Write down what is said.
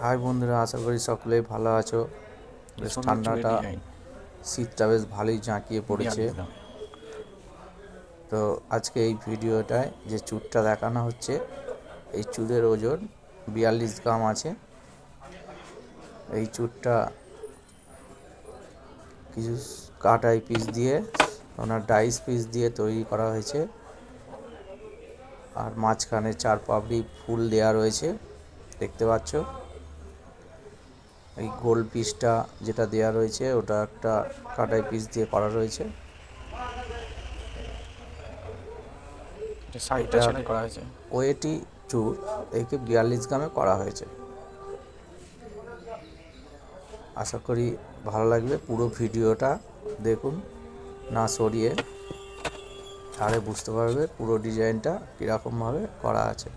High বন্ধুরা, আশা করি সকলেই ভালো আছো। বেশ ঠান্ডাটা, শীতটা বেশ ভালোই জাঁকিয়ে পড়েছে। তো আজকে এই ভিডিওটায় যে চুরটা দেখানো হচ্ছে, এই চুরের ওজন 42 গ্রাম আছে। এই চুরটা কিছু কাটাই পিস দিয়ে, ওনার ডাইস পিস দিয়ে তৈরি করা হয়েছে। আর মাঝখানে 4 পাপড়ি ফুল দেয়া রয়েছে, দেখতে পাচ্ছ। এই গোল পিসটা যেটা দেয়া রয়েছে ওটা একটা কাটাই পিস দিয়ে করা রয়েছে। সাইডটা সেলাই করা হয়েছে। ওয়েটি চুর একে 42 গ্রামে করা হয়েছে। আশা করি ভালো লাগবে। পুরো ভিডিওটা দেখুন না সরিয়ে, তাহলে বুঝতে পারবে পুরো ডিজাইনটা কীরকমভাবে করা আছে।